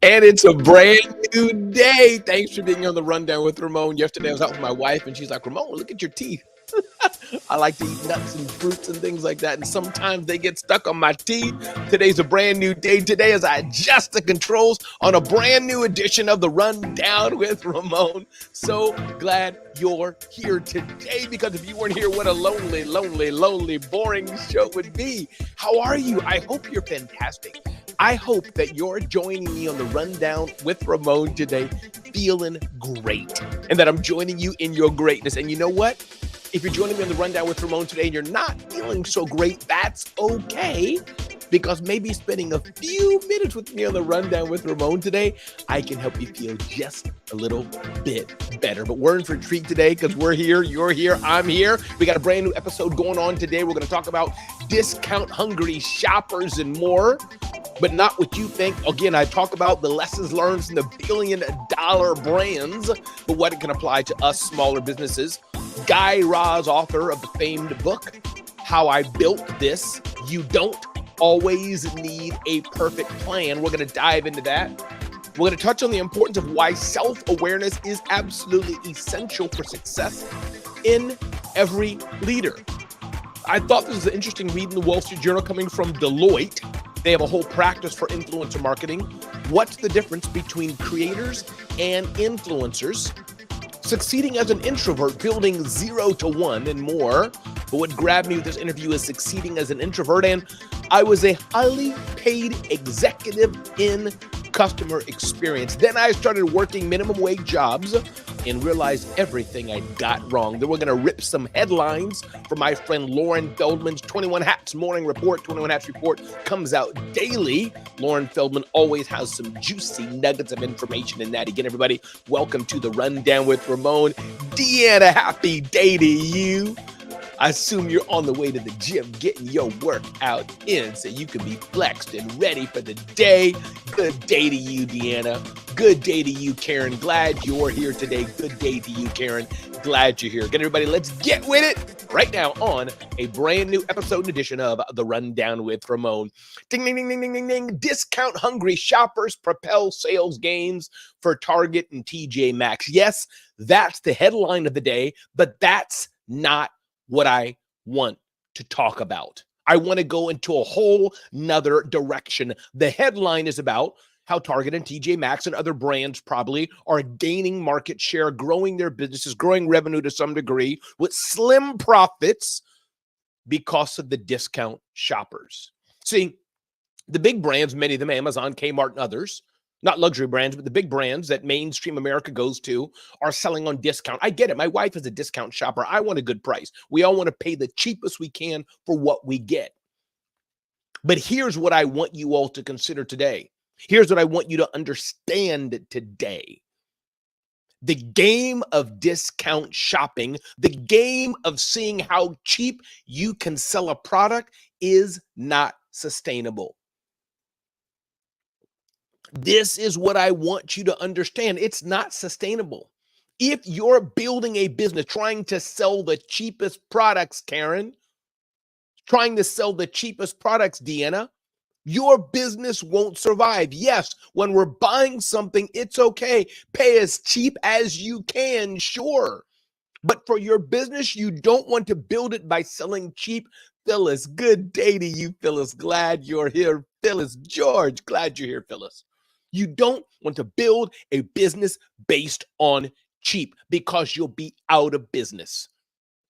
And it's a brand new day. Thanks for being on the rundown with Ramon. Yesterday I was out with my wife and she's like, Ramon, look at your teeth. I like to eat nuts and fruits and things like that. And sometimes they get stuck on my teeth. Today's a brand new day. Today, as I adjust the controls on a brand new edition of the Rundown with Ramon. So glad you're here today, because if you weren't here, what a lonely, lonely, lonely, boring show would be. How are you? I hope you're fantastic. I hope that you're joining me on the Rundown with Ramon today feeling great, and that I'm joining you in your greatness. And you know what? If you're joining me on the Rundown with Ramon today and you're not feeling so great, that's okay, because maybe spending a few minutes with me on the Rundown with Ramon today, I can help you feel just a little bit better. But we're in for a treat today because we're here, you're here, I'm here. We got a brand new episode going on today. We're going to talk about discount hungry shoppers and more, but not what you think. Again, I talk about the lessons learned from the billion-dollar brands, but what it can apply to us smaller businesses. Guy Raz, author of the famed book, How I Built This. You don't always need a perfect plan. We're going to dive into that. We're going to touch on the importance of why self-awareness is absolutely essential for success in every leader. I thought this was an interesting read in the Wall Street Journal coming from Deloitte. They have a whole practice for influencer marketing. What's the difference between creators and influencers? Succeeding as an introvert, building 0 to 1 and more. But what grabbed me with this interview is succeeding as an introvert. And I was a highly paid executive in customer experience. Then I started working minimum wage jobs and realized everything I got wrong. Then we're going to rip some headlines from my friend Lauren Feldman's 21 Hats Morning Report. 21 Hats Report comes out daily. Lauren Feldman always has some juicy nuggets of information in that. Again, everybody, welcome to the Rundown with Ramon. Deanna, happy day to you. I assume you're on the way to the gym getting your workout in so you can be flexed and ready for the day. Good day to you, Deanna. Good day to you, Karen. Glad you're here today. Good day to you, Karen. Glad you're here. Again, everybody, let's get with it right now on a brand new episode and edition of The Rundown with Ramon. Ding, ding, ding, ding, ding, ding, ding. Discount hungry shoppers propel sales gains for Target and TJ Maxx. Yes, that's the headline of the day, but that's not what I want to talk about. I want to go into a whole nother direction. The headline is about how Target and TJ Maxx and other brands probably are gaining market share, growing their businesses, growing revenue to some degree with slim profits because of the discount shoppers. See, the big brands, many of them, Amazon, Kmart, and others, not luxury brands, but the big brands that mainstream America goes to, are selling on discount. I get it. My wife is a discount shopper. I want a good price. We all want to pay the cheapest we can for what we get. But here's what I want you all to consider today. Here's what I want you to understand today. The game of discount shopping, the game of seeing how cheap you can sell a product, is not sustainable. This is what I want you to understand. It's not sustainable. If you're building a business trying to sell the cheapest products, Karen, trying to sell the cheapest products, Deanna, your business won't survive. Yes, when we're buying something, it's okay. Pay as cheap as you can, sure. But for your business, you don't want to build it by selling cheap. Phyllis, good day to you, Phyllis. Glad you're here. Phyllis, George, glad you're here, Phyllis. You don't want to build a business based on cheap, because you'll be out of business.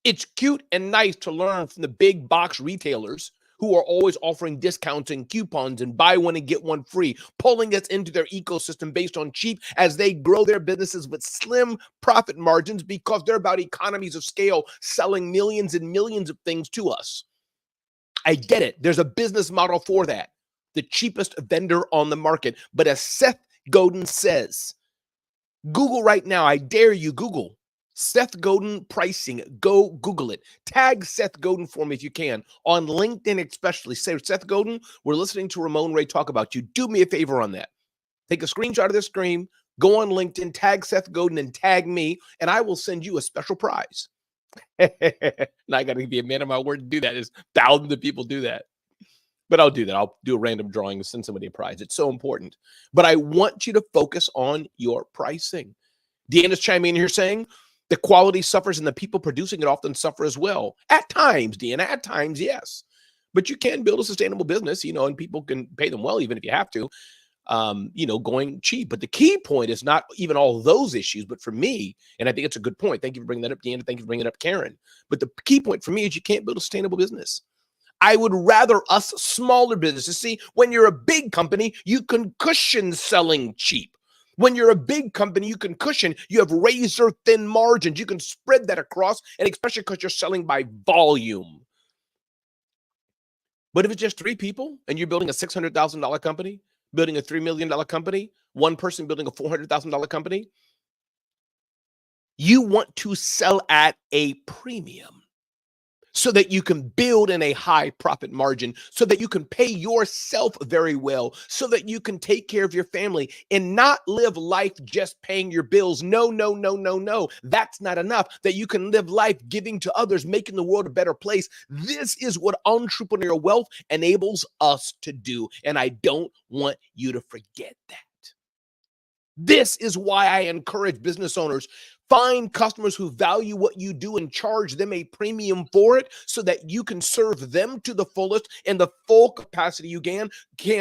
It's cute and nice to learn from the big box retailers who are always offering discounts and coupons and buy one and get one free, pulling us into their ecosystem based on cheap as they grow their businesses with slim profit margins, because they're about economies of scale, selling millions and millions of things to us. I get it. There's a business model for that. The cheapest vendor on the market. But as Seth Godin says, Google right now, I dare you, Google Seth Godin pricing. Go Google it. Tag Seth Godin for me if you can. On LinkedIn especially. Say, Seth Godin, we're listening to Ramon Ray talk about you. Do me a favor on that. Take a screenshot of this screen, go on LinkedIn, tag Seth Godin and tag me, and I will send you a special prize. Now I got to be a man of my word to do that. There's thousands of people do that. But I'll do that. I'll do a random drawing and send somebody a prize. It's so important. But I want you to focus on your pricing. Deanna's chiming in here saying the quality suffers and the people producing it often suffer as well. At times, Deanna, at times, yes. But you can build a sustainable business, and people can pay them well, even if you have to, going cheap. But the key point is not even all those issues. But for me, and I think it's a good point. Thank you for bringing that up, Deanna. Thank you for bringing it up, Karen. But the key point for me is you can't build a sustainable business. I would rather us smaller businesses. See, when you're a big company, you can cushion selling cheap. When you're a big company, you can cushion. You have razor thin margins. You can spread that across, and especially because you're selling by volume. But if it's just 3 people and you're building a $600,000 company, building a $3 million company, one person building a $400,000 company, you want to sell at a premium, so that you can build in a high profit margin, so that you can pay yourself very well, so that you can take care of your family and not live life just paying your bills. No, no, no, no, no. That's not enough. That you can live life giving to others, making the world a better place. This is what entrepreneurial wealth enables us to do. And I don't want you to forget that. This is why I encourage business owners, find customers who value what you do and charge them a premium for it, so that you can serve them to the fullest in the full capacity you can,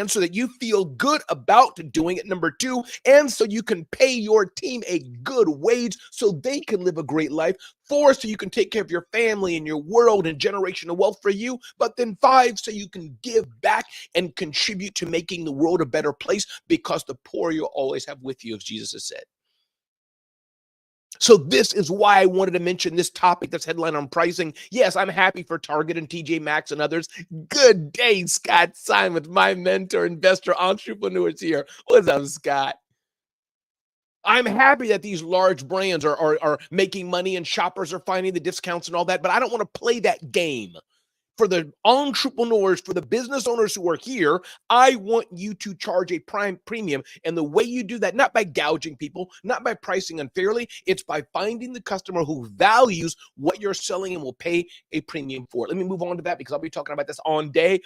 so that you feel good about doing it. Number 2, and so you can pay your team a good wage so they can live a great life. 4, so you can take care of your family and your world and generational wealth for you. But then 5, so you can give back and contribute to making the world a better place, because the poor you'll always have with you, as Jesus has said. So this is why I wanted to mention this topic, that's headline on pricing. Yes, I'm happy for Target and TJ Maxx and others. Good day, Scott Simons, my mentor, investor, entrepreneurs here. What's up, Scott? I'm happy that these large brands are making money and shoppers are finding the discounts and all that, but I don't want to play that game. For the entrepreneurs, for the business owners who are here, I want you to charge a prime premium. And the way you do that, not by gouging people, not by pricing unfairly, it's by finding the customer who values what you're selling and will pay a premium for it. Let me move on to that, because I'll be talking about this all day.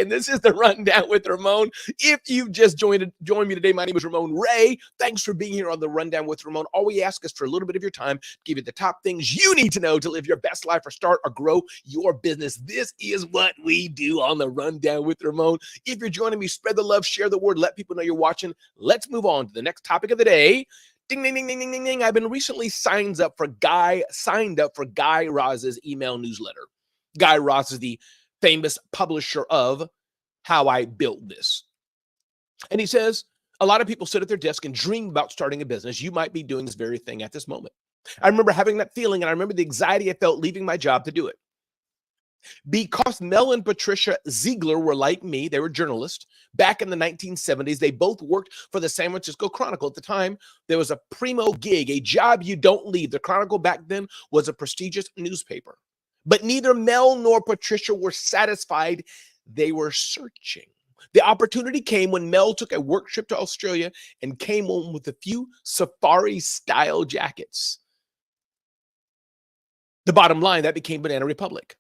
And this is the Rundown with Ramon. If you've just joined me today, my name is Ramon Ray. Thanks for being here on the Rundown with Ramon. All we ask is for a little bit of your time, give you the top things you need to know to live your best life or start or grow your business. This is what we do on the Rundown with Ramon. If you're joining me, spread the love, share the word, let people know you're watching. Let's move on to the next topic of the day. Ding, ding, ding, ding, ding, ding, ding. I've been recently signed up for Guy Raz's email newsletter. Guy Raz is the famous publisher of How I Built This. And he says, a lot of people sit at their desk and dream about starting a business. You might be doing this very thing at this moment. I remember having that feeling, and I remember the anxiety I felt leaving my job to do it. Because Mel and Patricia Ziegler were like me, they were journalists. Back in the 1970s, they both worked for the San Francisco Chronicle. At the time, there was a primo gig, a job you don't leave. The Chronicle back then was a prestigious newspaper. But neither Mel nor Patricia were satisfied. They were searching. The opportunity came when Mel took a work trip to Australia and came home with a few safari-style jackets. The bottom line, that became Banana Republic.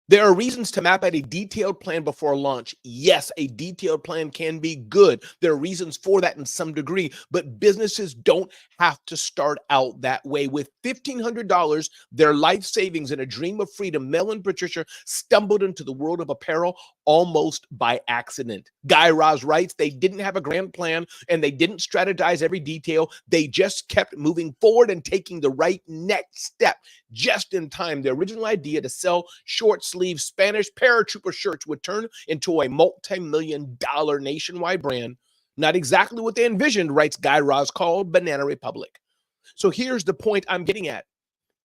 There are reasons to map out a detailed plan before launch. Yes, a detailed plan can be good. There are reasons for that in some degree, but businesses don't have to start out that way. With $1,500, their life savings and a dream of freedom, Mel and Patricia stumbled into the world of apparel almost by accident. Guy Raz writes, they didn't have a grand plan and they didn't strategize every detail. They just kept moving forward and taking the right next step. Just in time, the original idea to sell short-sleeve Spanish paratrooper shirts would turn into a multi-million-dollar nationwide brand. Not exactly what they envisioned, writes Guy Raz, called Banana Republic. So here's the point I'm getting at.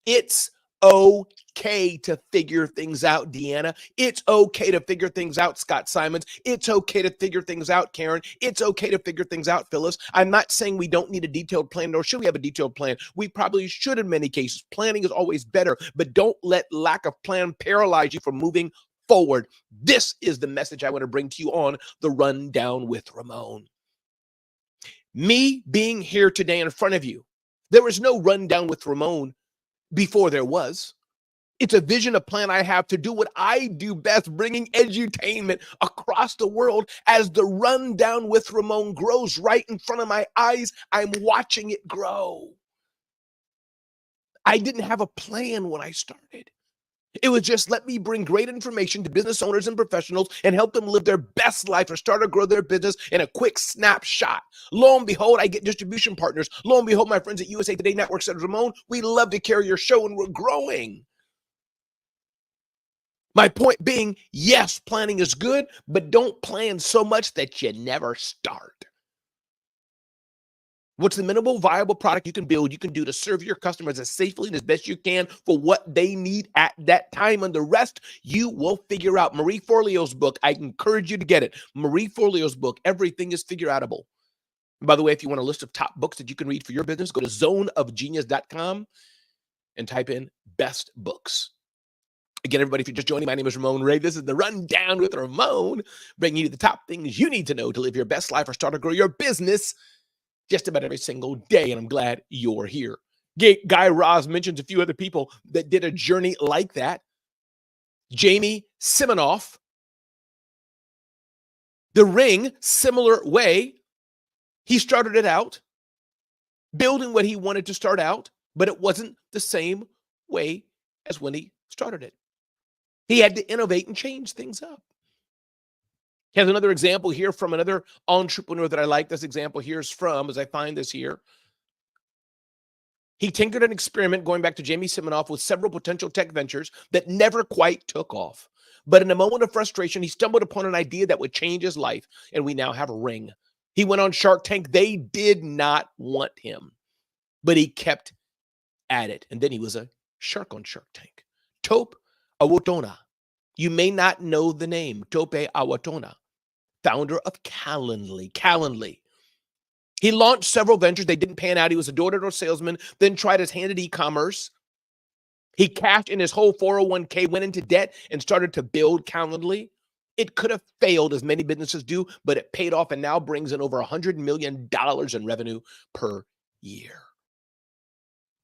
It's okay to figure things out, Deanna. It's okay to figure things out, Scott Simons. It's okay to figure things out, Karen. It's okay to figure things out, Phyllis. I'm not saying we don't need a detailed plan, nor should we have a detailed plan. We probably should in many cases. Planning is always better, but don't let lack of plan paralyze you from moving forward. This is the message I want to bring to you on the Rundown with Ramon. Me being here today in front of you, there was no Rundown with Ramon before there was. It's a vision, a plan I have to do what I do best, bringing edutainment across the world as the Rundown with Ramon grows right in front of my eyes. I'm watching it grow. I didn't have a plan when I started. It was just let me bring great information to business owners and professionals and help them live their best life or start or grow their business in a quick snapshot. Lo and behold, I get distribution partners. Lo and behold, my friends at USA Today Network said, Ramon, we love to carry your show and we're growing. My point being, yes, planning is good, but don't plan so much that you never start. What's the minimal viable product you can build, you can do to serve your customers as safely and as best you can for what they need at that time, and the rest you will figure out. Marie Forleo's book, I encourage you to get it. Marie Forleo's book, Everything is Figure Outable. And by the way, if you want a list of top books that you can read for your business, go to zoneofgenius.com and type in best books. Again, everybody, if you're just joining, my name is Ramon Ray. This is the Rundown with Ramon, bringing you the top things you need to know to live your best life or start or grow your business just about every single day, and I'm glad you're here. Guy Raz mentions a few other people that did a journey like that. Jamie Siminoff, The Ring, similar way. He started it out, building what he wanted to start out, but it wasn't the same way as when he started it. He had to innovate and change things up. Here's another example here from another entrepreneur that I like. This example here is from, as I find this here, he tinkered an experiment, going back to Jamie Siminoff, with several potential tech ventures that never quite took off. But in a moment of frustration, he stumbled upon an idea that would change his life, and we now have a Ring. He went on Shark Tank. They did not want him, but he kept at it. And then he was a shark on Shark Tank. Tope Awotona. You may not know the name. Tope Awotona, founder of Calendly. He launched several ventures. They didn't pan out. He was a door-to-door salesman, then tried his hand at e-commerce. He cashed in his whole 401k, went into debt, and started to build Calendly. It could have failed, as many businesses do, but it paid off and now brings in over $100 million in revenue per year.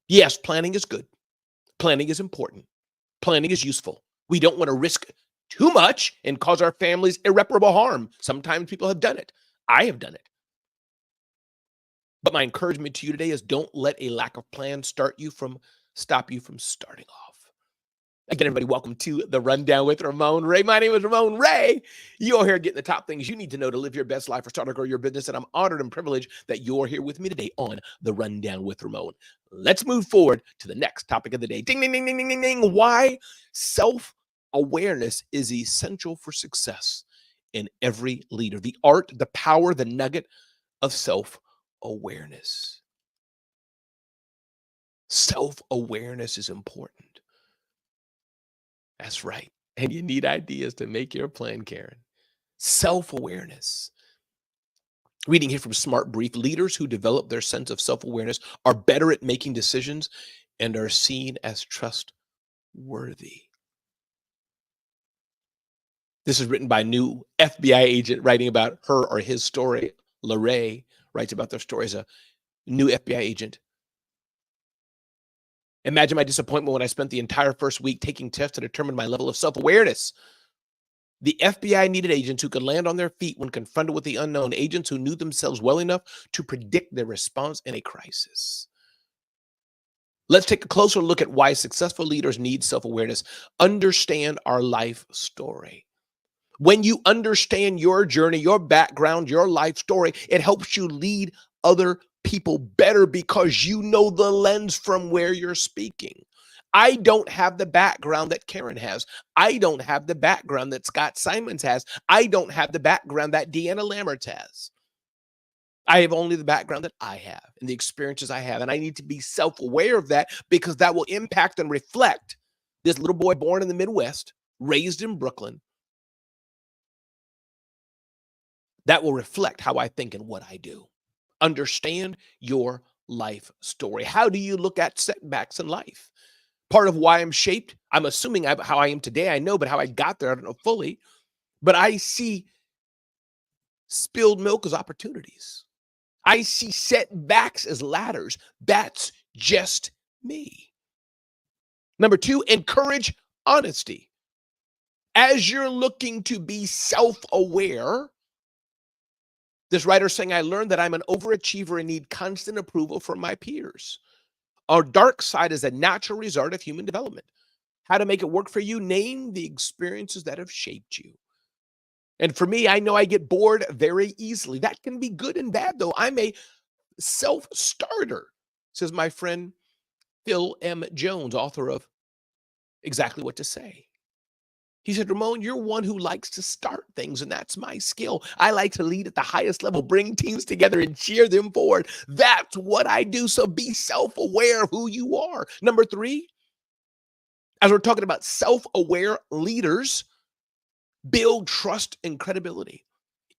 Yes, planning is good. Planning is important. Planning is useful. We don't want to risk too much and cause our families irreparable harm. Sometimes people have done it. I have done it. But my encouragement to you today is don't let a lack of plan stop you from starting off. Again, everybody, welcome to the Rundown with Ramon Ray. My name is Ramon Ray. You're here getting the top things you need to know to live your best life or start or grow your business. And I'm honored and privileged that you're here with me today on the Rundown with Ramon. Let's move forward to the next topic of the day. Ding, ding, ding, ding, ding, ding, ding. Why self-awareness is essential for success in every leader. The art, the power, the nugget of self-awareness. Self-awareness is important. That's right. And you need ideas to make your plan, Karen. Self-awareness. Reading here from Smart Brief, leaders who develop their sense of self-awareness are better at making decisions and are seen as trustworthy. This is written by a new FBI agent writing about her or his story. LaRae writes about their story as a new FBI agent. Imagine my disappointment when I spent the entire first week taking tests to determine my level of self-awareness. The FBI needed agents who could land on their feet when confronted with the unknown, agents who knew themselves well enough to predict their response in a crisis. Let's take a closer look at why successful leaders need self-awareness. Understand our life story. When you understand your journey, your background, your life story, it helps you lead other people better because you know the lens from where you're speaking. I don't have the background that Karen has. I don't have the background that Scott Simons has. I don't have the background that Deanna Lammerts has. I have only the background that I have and the experiences I have. And I need to be self-aware of that because that will impact and reflect this little boy born in the Midwest, raised in Brooklyn. That will reflect how I think and what I do. Understand your life story. How do you look at setbacks in life? Part of why I'm shaped, I'm assuming how I am today, I know, but how I got there, I don't know fully. But I see spilled milk as opportunities. I see setbacks as ladders. That's just me. Number two, encourage honesty. As you're looking to be self-aware, this writer is saying, I learned that I'm an overachiever and need constant approval from my peers. Our dark side is a natural result of human development. How to make it work for you? Name the experiences that have shaped you. And for me, I know I get bored very easily. That can be good and bad, though. I'm a self-starter, says my friend Phil M. Jones, author of Exactly What to Say. He said, Ramon, you're one who likes to start things, and that's my skill. I like to lead at the highest level, bring teams together, and cheer them forward. That's what I do. So be self-aware of who you are. Number three, as we're talking about self-aware leaders, build trust and credibility.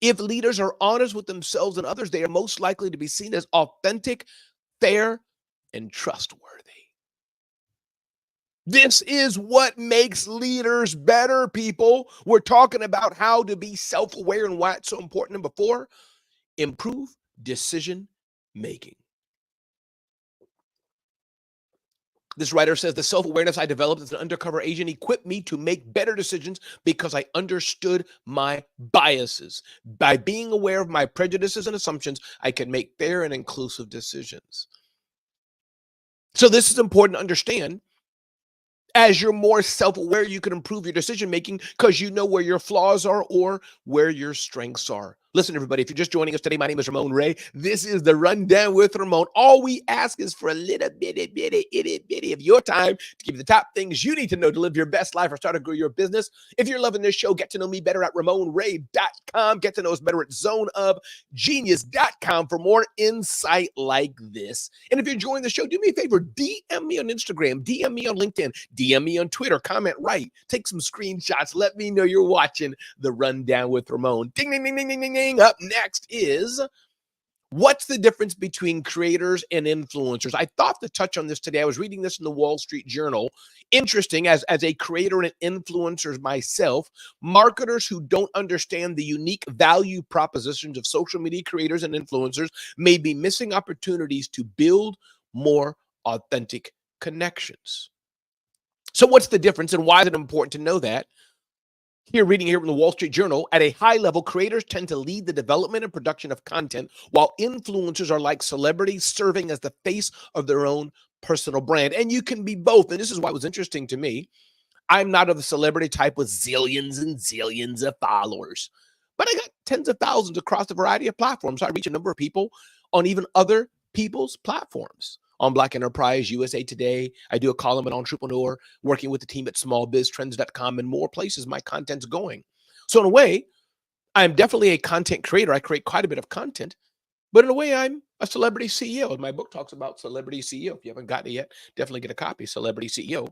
If leaders are honest with themselves and others, they are most likely to be seen as authentic, fair, and trustworthy. This is what makes leaders better, people. We're talking about how to be self-aware and why it's so important. Number four, improve decision making. This writer says the self-awareness I developed as an undercover agent equipped me to make better decisions because I understood my biases. By being aware of my prejudices and assumptions, I can make fair and inclusive decisions. So this is important to understand. As you're more self-aware, you can improve your decision making because you know where your flaws are or where your strengths are. Listen, everybody, if you're just joining us today, my name is Ramon Ray. This is the Rundown with Ramon. All we ask is for a little bitty of your time to give you the top things you need to know to live your best life or start to grow your business. If you're loving this show, get to know me better at RamonRay.com. Get to know us better at ZoneOfGenius.com for more insight like this. And if you're enjoying the show, do me a favor, DM me on Instagram, DM me on LinkedIn, DM me on Twitter, comment right, take some screenshots, let me know you're watching the Rundown with Ramon. Ding, ding, ding, ding, ding, ding, ding. Up next is, what's the difference between creators and influencers? I thought to touch on this today. I was reading this in the Wall Street Journal. Interesting, as a creator and an influencer myself, marketers who don't understand the unique value propositions of social media creators and influencers may be missing opportunities to build more authentic connections. So what's the difference and why is it important to know that? Reading here from the Wall Street Journal, at a high level, creators tend to lead the development and production of content, while influencers are like celebrities serving as the face of their own personal brand. And you can be both. And this is why it was interesting to me. I'm not of the celebrity type with zillions and zillions of followers, but I got tens of thousands across a variety of platforms. So I reach a number of people on even other people's platforms. On Black Enterprise, USA Today, I do a column at Entrepreneur, working with the team at smallbiztrends.com and more places my content's going. So in a way, I'm definitely a content creator. I create quite a bit of content, but in a way, I'm a celebrity CEO. My book talks about celebrity CEO. If you haven't gotten it yet, definitely get a copy, Celebrity CEO,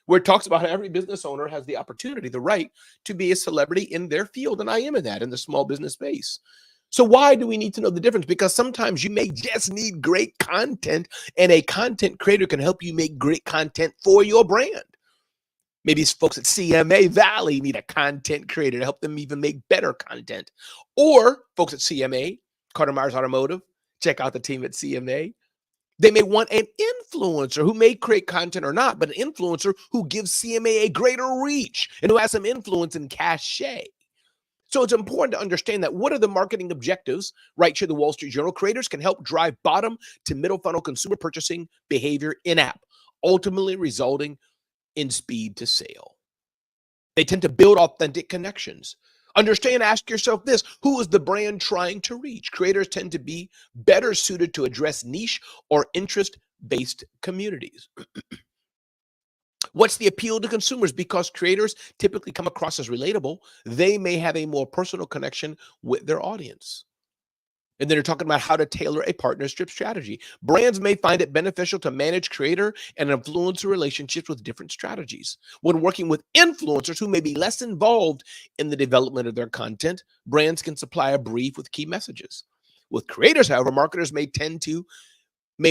where it talks about how every business owner has the opportunity, the right to be a celebrity in their field. And I am in that, in the small business space. So why do we need to know the difference? Because sometimes you may just need great content, and a content creator can help you make great content for your brand. Maybe folks at CMA Valley need a content creator to help them even make better content. Or folks at CMA, Carter Myers Automotive, check out the team at CMA. They may want an influencer who may create content or not, but an influencer who gives CMA a greater reach and who has some influence and cachet. So it's important to understand that what are the marketing objectives? Right here, the Wall Street Journal. Creators can help drive bottom to middle funnel consumer purchasing behavior in-app, ultimately resulting in speed to sale. They tend to build authentic connections. Understand, ask yourself this: who is the brand trying to reach? Creators tend to be better suited to address niche or interest-based communities. What's the appeal to consumers? Because creators typically come across as relatable, they may have a more personal connection with their audience. And then they're talking about how to tailor a partnership strategy. Brands may find it beneficial to manage creator and influencer relationships with different strategies. When working with influencers who may be less involved in the development of their content, brands can supply a brief with key messages. With creators, however, marketers may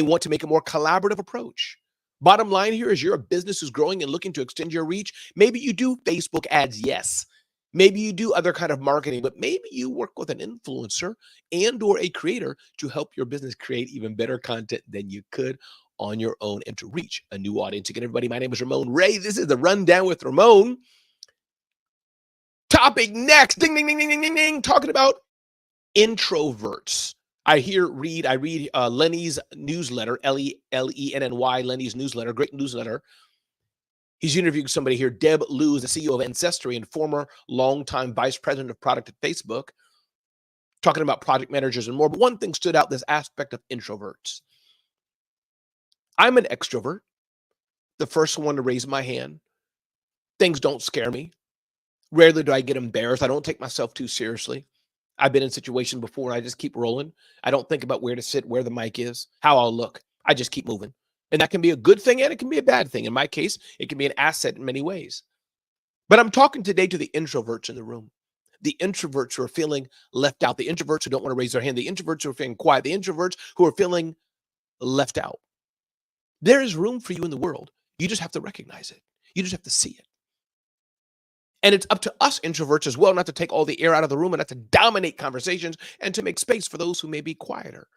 want to make a more collaborative approach. Bottom line here is, you're a business who's growing and looking to extend your reach. Maybe you do Facebook ads, yes. Maybe you do other kind of marketing, but maybe you work with an influencer and or a creator to help your business create even better content than you could on your own and to reach a new audience. Again, everybody, my name is Ramon Ray. This is the Rundown with Ramon. Topic next, ding, ding, ding, ding, ding, ding, ding, talking about introverts. I read Lenny's newsletter, Lenny, Lenny's newsletter, great newsletter. He's interviewing somebody here, Deb Liu, the CEO of Ancestry and former longtime vice president of product at Facebook, talking about project managers and more. But one thing stood out, this aspect of introverts. I'm an extrovert, the first one to raise my hand. Things don't scare me. Rarely do I get embarrassed. I don't take myself too seriously. I've been in situations before. I just keep rolling. I don't think about where to sit, where the mic is, how I'll look. I just keep moving. And that can be a good thing and it can be a bad thing. In my case, it can be an asset in many ways. But I'm talking today to the introverts in the room. The introverts who are feeling left out. The introverts who don't want to raise their hand. The introverts who are feeling quiet. The introverts who are feeling left out. There is room for you in the world. You just have to recognize it. You just have to see it. And it's up to us introverts as well not to take all the air out of the room and not to dominate conversations and to make space for those who may be quieter.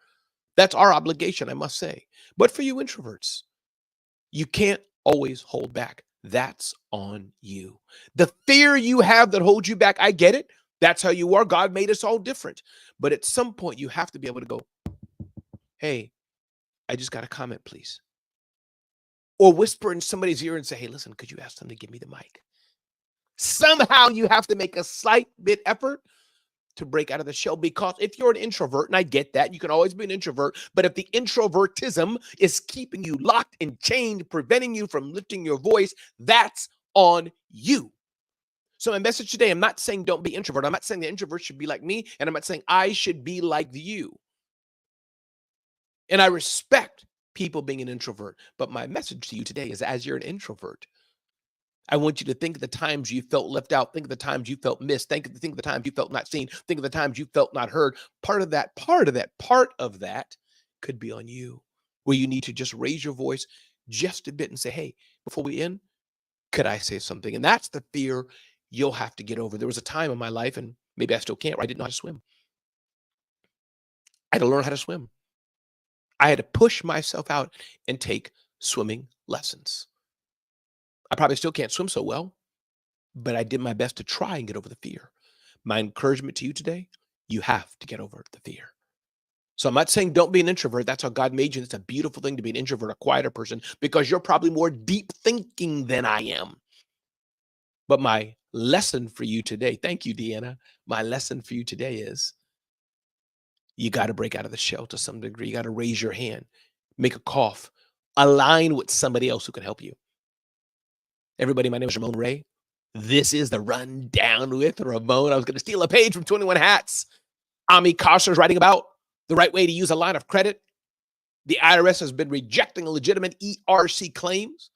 That's our obligation, I must say. But for you introverts, you can't always hold back. That's on you. The fear you have that holds you back, I get it. That's how you are. God made us all different. But at some point, you have to be able to go, hey, I just got a comment, please. Or whisper in somebody's ear and say, hey, listen, could you ask them to give me the mic? Somehow you have to make a slight bit effort to break out of the shell, because if you're an introvert, and I get that, you can always be an introvert, but if the introvertism is keeping you locked and chained, preventing you from lifting your voice, that's on you. So my message today, I'm not saying don't be introvert. I'm not saying the introvert should be like me, and I'm not saying I should be like you. And I respect people being an introvert, but my message to you today is, as you're an introvert, I want you to think of the times you felt left out. Think of the times you felt missed. Think of the times you felt not seen. Think of the times you felt not heard. Part of that could be on you, where you need to just raise your voice just a bit and say, hey, before we end, could I say something? And that's the fear you'll have to get over. There was a time in my life, and maybe I still can't, where I didn't know how to swim. I had to learn how to swim. I had to push myself out and take swimming lessons. I probably still can't swim so well, but I did my best to try and get over the fear. My encouragement to you today, you have to get over the fear. So I'm not saying don't be an introvert. That's how God made you. It's a beautiful thing to be an introvert, a quieter person, because you're probably more deep thinking than I am. But my lesson for you today, thank you, Deanna. My lesson for you today is you got to break out of the shell to some degree. You got to raise your hand, make a cough, align with somebody else who can help you. Everybody, my name is Ramon Ray. This is the Rundown with Ramon. I was going to steal a page from 21 Hats. Ami Koster is writing about the right way to use a line of credit. The IRS has been rejecting legitimate ERC claims.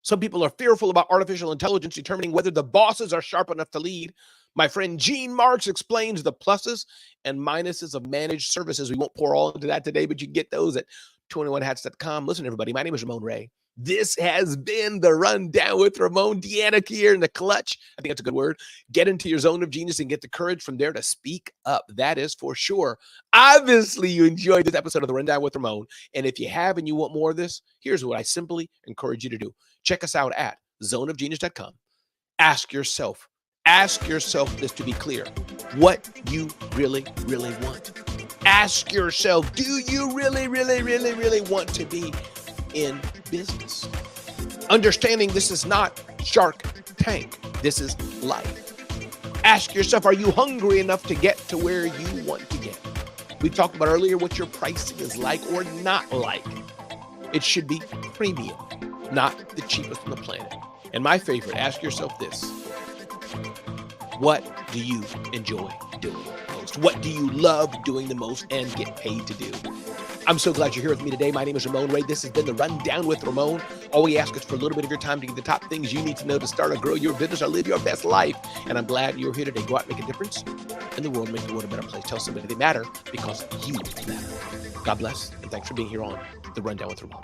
Some people are fearful about artificial intelligence determining whether the bosses are sharp enough to lead. My friend Gene Marks explains the pluses and minuses of managed services. We won't pour all into that today, but you can get those at 21hats.com. Listen, everybody, my name is Ramon Ray. This has been the Rundown with Ramon. Deanna here in the clutch. I think that's a good word. Get into your zone of genius and get the courage from there to speak up. That is for sure. Obviously, you enjoyed this episode of the Rundown with Ramon. And if you have and you want more of this, here's what I simply encourage you to do. Check us out at zoneofgenius.com. Ask yourself this to be clear. What you really, really want. Ask yourself, do you really, really, really, really want to be in business? Understanding this is not Shark Tank. This is life. Ask yourself, are you hungry enough to get to where you want to get? We talked about earlier what your pricing is like or not like. It should be premium, not the cheapest on the planet. And my favorite, ask yourself this. What do you enjoy doing most? What do you love doing the most and get paid to do? I'm so glad you're here with me today. My name is Ramon Ray. This has been the Rundown with Ramon. All we ask is for a little bit of your time to get the top things you need to know to start or grow your business or live your best life. And I'm glad you're here today. Go out and make a difference in the world, make the world a better place. Tell somebody they matter because you matter. God bless, and thanks for being here on the Rundown with Ramon.